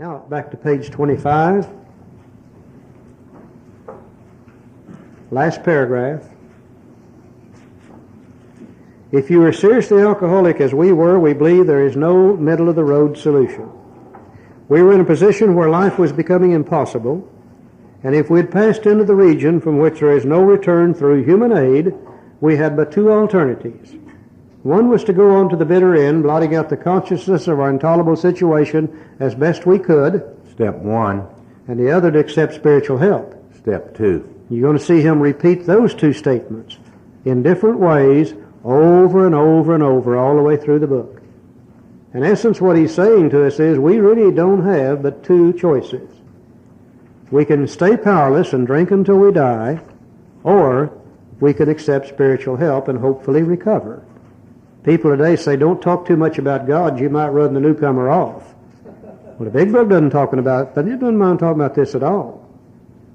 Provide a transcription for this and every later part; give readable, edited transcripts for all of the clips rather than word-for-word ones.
Now back to page 25. Last paragraph. If you are seriously alcoholic as we were, we believe there is no middle-of-the-road solution. We were in a position where life was becoming impossible, and if we had passed into the region from which there is no return through human aid, we had but two alternatives. One was to go on to the bitter end, blotting out the consciousness of our intolerable situation as best we could. Step one. And the other to accept spiritual help. Step two. You're going to see him repeat those two statements in different ways over and over and over all the way through the book. In essence, what he's saying to us is we really don't have but two choices. We can stay powerless and drink until we die, or we can accept spiritual help and hopefully recover. People today say, don't talk too much about God, you might run the newcomer off. Well, the big book doesn't talking about, but it doesn't mind talking about this at all.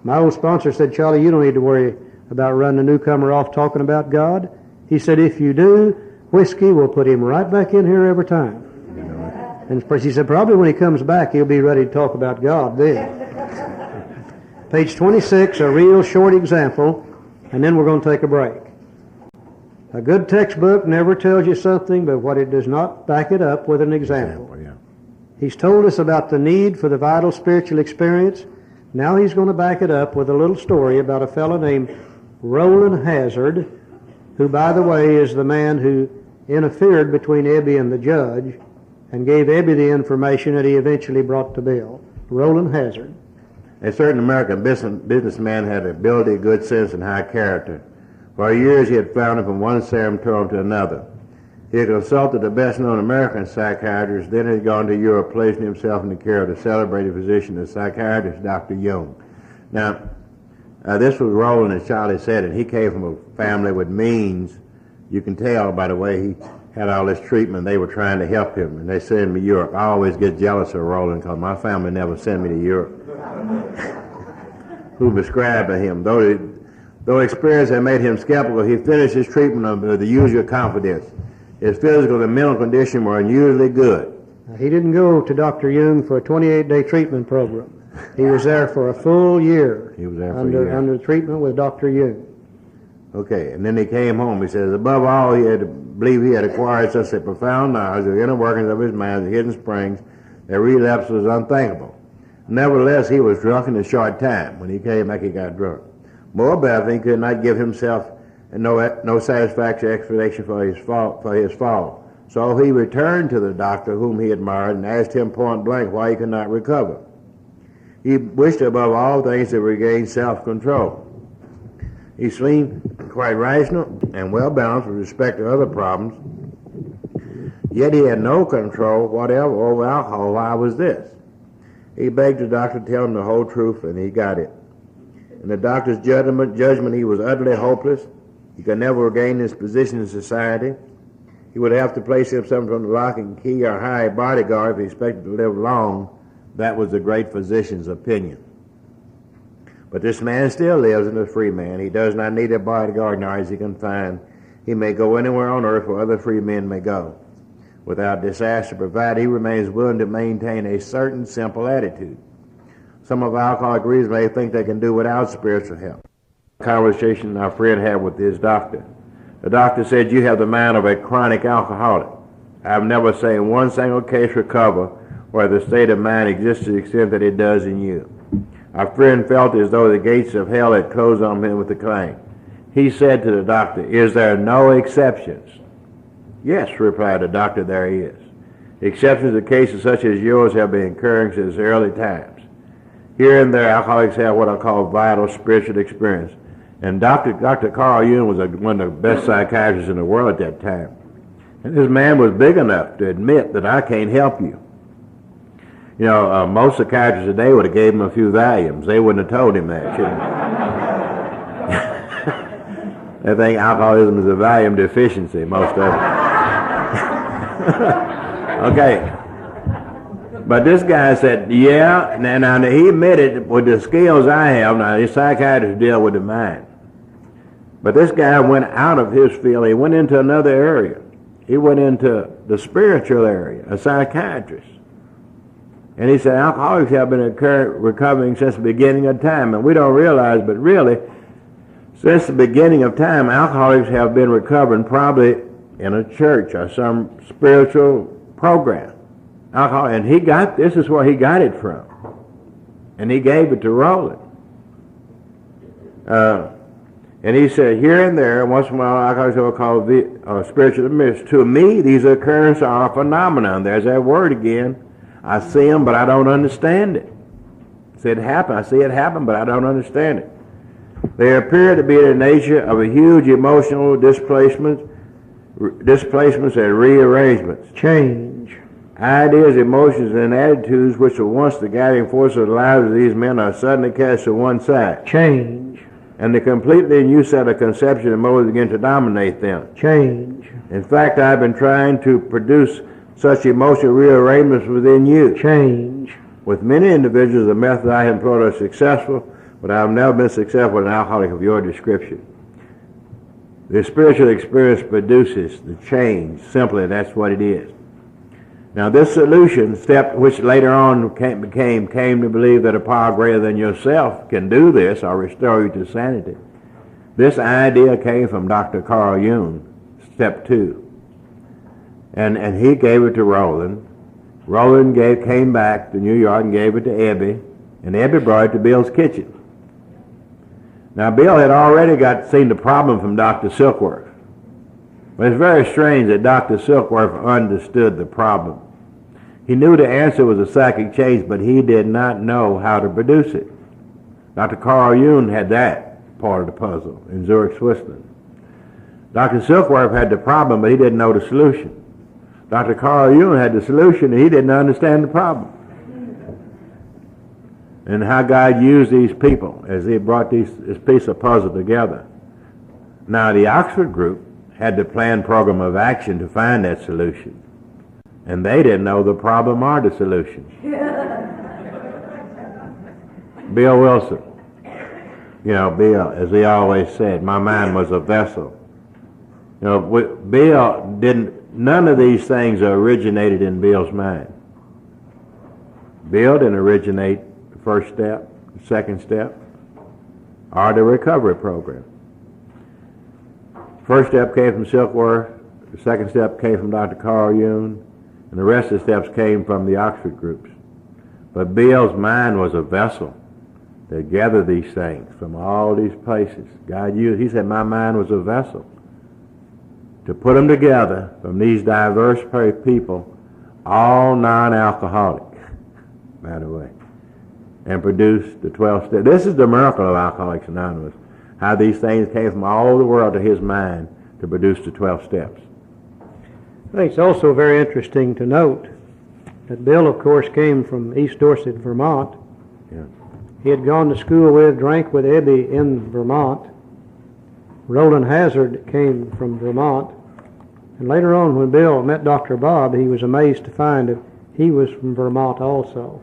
My old sponsor said, Charlie, you don't need to worry about running the newcomer off talking about God. He said, if you do, whiskey will put him right back in here every time. And he said, probably when he comes back, he'll be ready to talk about God then. Page 26, a real short example, and then we're going to take a break. A good textbook never tells you something, but what it does not back it up with an example. He's told us about the need for the vital spiritual experience. Now he's going to back it up with a little story about a fellow named Rowland Hazard, who, by the way, is the man who interfered between Ebby and the judge and gave Ebby the information that he eventually brought to Bill. Rowland Hazard. A certain American businessman had ability, good sense, and high character. For years he had floundered from one sanatorium to another. He had consulted the best-known American psychiatrist, then had gone to Europe, placing himself in the care of the celebrated physician, the psychiatrist, Dr. Jung. Now, this was Rowland, as Charlie said, and he came from a family with means. You can tell by the way he had all this treatment. They were trying to help him, and they sent him to Europe. I always get jealous of Rowland because my family never sent me to Europe. Who prescribed to him. Though experience had made him skeptical, he finished his treatment with the usual confidence. His physical and mental condition were unusually good. He didn't go to Dr. Jung for a 28-day treatment program. He was there for a full year. He was there for a year. Under treatment with Dr. Jung. Okay, and then he came home. He says, above all, he had to believe he had acquired such a profound knowledge of the inner workings of his mind, the hidden springs, that relapse was unthinkable. Nevertheless, he was drunk in a short time. When he came back, he got drunk. Moreover, he could not give himself no satisfactory explanation for his fall. So he returned to the doctor whom he admired and asked him point blank why he could not recover. He wished above all things to regain self-control. He seemed quite rational and well-balanced with respect to other problems, yet he had no control whatever over alcohol. Why was this? He begged the doctor to tell him the whole truth, and he got it. In the doctor's judgment, he was utterly hopeless. He could never regain his position in society. He would have to place himself under lock and key or hire a bodyguard if he expected to live long. That was the great physician's opinion. But this man still lives and is a free man. He does not need a bodyguard, nor is he confined. He may go anywhere on earth where other free men may go. Without disaster provided, he remains willing to maintain a certain simple attitude. Some of alcoholic readers may think they can do without spiritual help. A conversation our friend had with his doctor. The doctor said, you have the mind of a chronic alcoholic. I have never seen one single case recover where the state of mind exists to the extent that it does in you. Our friend felt as though the gates of hell had closed on him with a clang. He said to the doctor, is there no exceptions? Yes, replied the doctor, there is. Exceptions to cases such as yours have been occurring since early times. Here and there, alcoholics have what I call vital spiritual experience. And Dr. Carl Jung was one of the best psychiatrists in the world at that time. And this man was big enough to admit that I can't help you. You know, most psychiatrists today would have gave him a few Valiums. They wouldn't have told him that, They think alcoholism is a Valium deficiency, most of them. Okay. But this guy said, yeah, now he admitted with the skills I have, now these psychiatrists deal with the mind. But this guy went out of his field. He went into another area. He went into the spiritual area, a psychiatrist. And he said, alcoholics have been recovering since the beginning of time. And we don't realize, but really, since the beginning of time, alcoholics have been recovering probably in a church or some spiritual program. And this is where he got it from. And he gave it to Rowland. And he said, here and there, once in a while, alcoholics are called spiritual myths. To me, these occurrences are a phenomenon. There's that word again. I see them, but I don't understand it. I see it happen, but I don't understand it. They appear to be the nature of a huge emotional displacements and rearrangements. Change. Ideas, emotions, and attitudes which were once the guiding force of the lives of these men are suddenly cast to one side. Change. And the completely new set of conceptions and motives begin to dominate them. Change. In fact, I've been trying to produce such emotional rearrangements within you. Change. With many individuals, the methods I have employed are successful, but I have never been successful with an alcoholic of your description. The spiritual experience produces the change. Simply, that's what it is. Now, this solution step, which later on came to believe that a power greater than yourself can do this or restore you to sanity. This idea came from Dr. Carl Jung, step 2. And he gave it to Rowland. Rowland came back to New York and gave it to Ebby, and Ebby brought it to Bill's kitchen. Now, Bill had already seen the problem from Dr. Silkworth. But it's very strange that Dr. Silkworth understood the problem. He knew the answer was a psychic change, but he did not know how to produce it. Dr. Carl Jung had that part of the puzzle in Zurich, Switzerland. Dr. Silkworth had the problem, but he didn't know the solution. Dr. Carl Jung had the solution, and he didn't understand the problem. And how God used these people as he brought this piece of puzzle together. Now, the Oxford group had the planned program of action to find that solution. And they didn't know the problem or the solution. Bill Wilson. Bill, as he always said, my mind was a vessel. Bill none of these things originated in Bill's mind. Bill didn't originate the first step, the second step, or the recovery program. First step came from Silkworth, the second step came from Dr. Carl Jung, and the rest of the steps came from the Oxford groups. But Bill's mind was a vessel that gathered these things from all these places. He said, my mind was a vessel to put them together from these diverse people, all non-alcoholic, by the way, and produce the 12 steps. This is the miracle of Alcoholics Anonymous, how these things came from all over the world to his mind to produce the 12 steps. I think it's also very interesting to note that Bill, of course, came from East Dorset, Vermont. Yeah. He had gone to school drank with Ebby in Vermont. Rowland Hazard came from Vermont. And later on, when Bill met Dr. Bob, he was amazed to find that he was from Vermont also.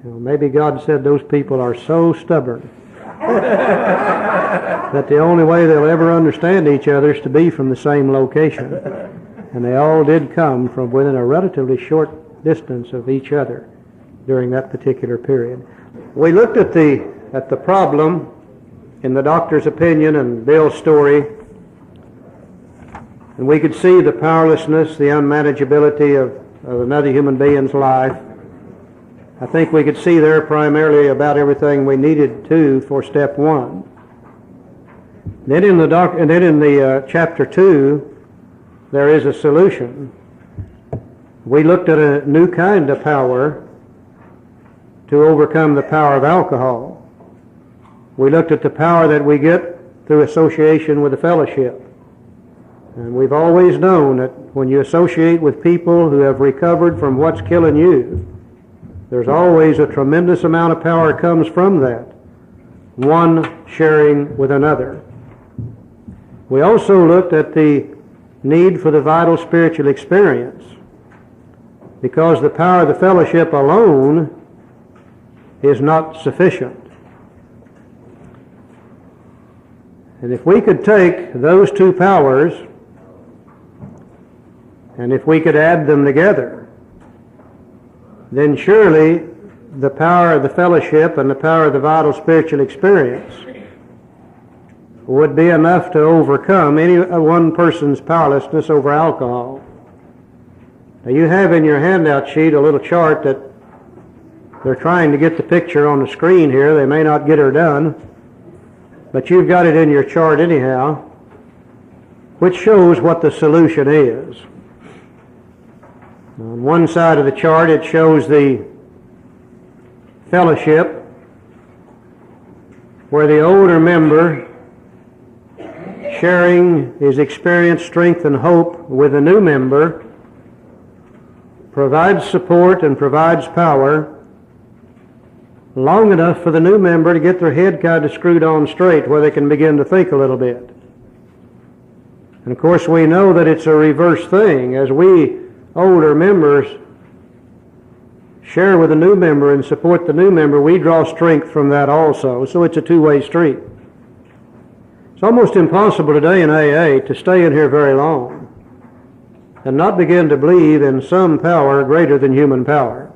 Maybe God said those people are so stubborn that the only way they'll ever understand each other is to be from the same location. And they all did come from within a relatively short distance of each other during that particular period. We looked at the problem in the doctor's opinion and Bill's story, and we could see the powerlessness, the unmanageability of another human being's life. I think we could see there primarily about everything we needed to for step 1. Then in the chapter 2, there is a solution. We looked at a new kind of power to overcome the power of alcohol. We looked at the power that we get through association with the fellowship. And we've always known that when you associate with people who have recovered from what's killing you, there's always a tremendous amount of power comes from that, one sharing with another. We also looked at the need for the vital spiritual experience, because the power of the fellowship alone is not sufficient. And if we could take those two powers, and if we could add them together, then surely the power of the fellowship and the power of the vital spiritual experience would be enough to overcome any one person's powerlessness over alcohol. Now you have in your handout sheet a little chart that they're trying to get the picture on the screen here. They may not get her done, but you've got it in your chart anyhow, which shows what the solution is. On one side of the chart it shows the fellowship, where the older member, sharing his experience, strength, and hope with the new member, provides support and provides power long enough for the new member to get their head kind of screwed on straight where they can begin to think a little bit. And of course we know that it's a reverse thing. As we older members share with the new member and support the new member, we draw strength from that also. So it's a two-way street. It's almost impossible today in AA to stay in here very long and not begin to believe in some power greater than human power.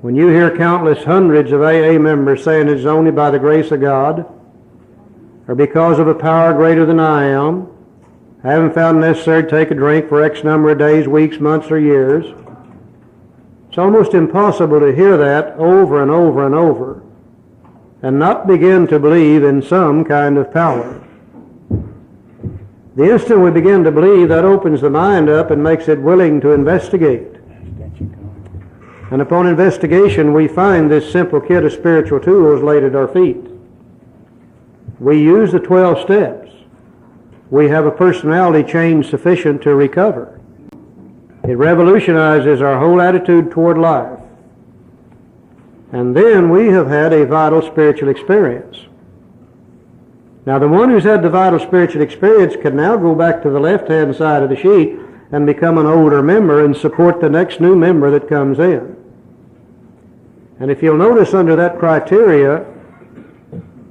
When you hear countless hundreds of AA members saying it's only by the grace of God or because of a power greater than I am, I haven't found it necessary to take a drink for X number of days, weeks, months, or years. It's almost impossible to hear that over and over and over and not begin to believe in some kind of power. The instant we begin to believe, that opens the mind up and makes it willing to investigate. And upon investigation, we find this simple kit of spiritual tools laid at our feet. We use the 12 steps. We have a personality change sufficient to recover. It revolutionizes our whole attitude toward life. And then we have had a vital spiritual experience. Now the one who's had the vital spiritual experience can now go back to the left-hand side of the sheet and become an older member and support the next new member that comes in. And if you'll notice under that criteria,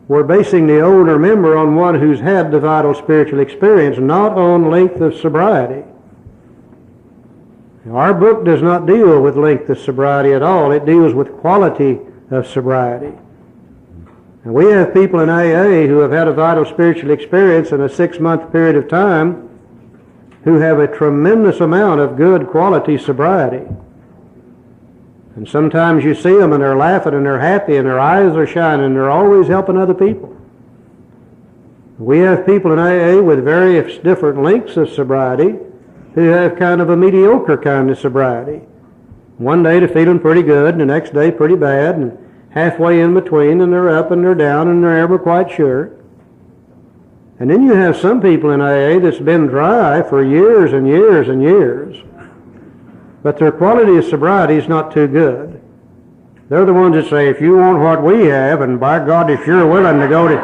we're basing the older member on one who's had the vital spiritual experience, not on length of sobriety. Our book does not deal with length of sobriety at all. It deals with quality of sobriety. And we have people in AA who have had a vital spiritual experience in a 6-month period of time who have a tremendous amount of good quality sobriety. And sometimes you see them and they're laughing and they're happy and their eyes are shining and they're always helping other people. We have people in AA with various different lengths of sobriety who have kind of a mediocre kind of sobriety. One day they're feeling pretty good and the next day pretty bad, and halfway in between, and they're up and they're down and they're never quite sure. And then you have some people in AA that's been dry for years and years and years, but their quality of sobriety is not too good. They're the ones that say, if you want what we have, and by God, if you're willing to go to...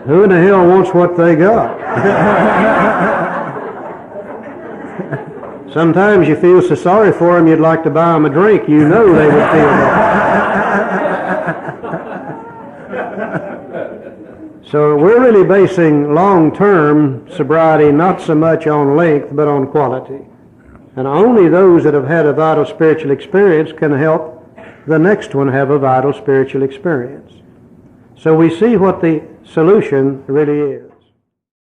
Who in the hell wants what they got? Sometimes you feel so sorry for them you'd like to buy them a drink. You know they would feel that. So we're really basing long-term sobriety not so much on length but on quality. And only those that have had a vital spiritual experience can help the next one have a vital spiritual experience. So we see what the solution really is.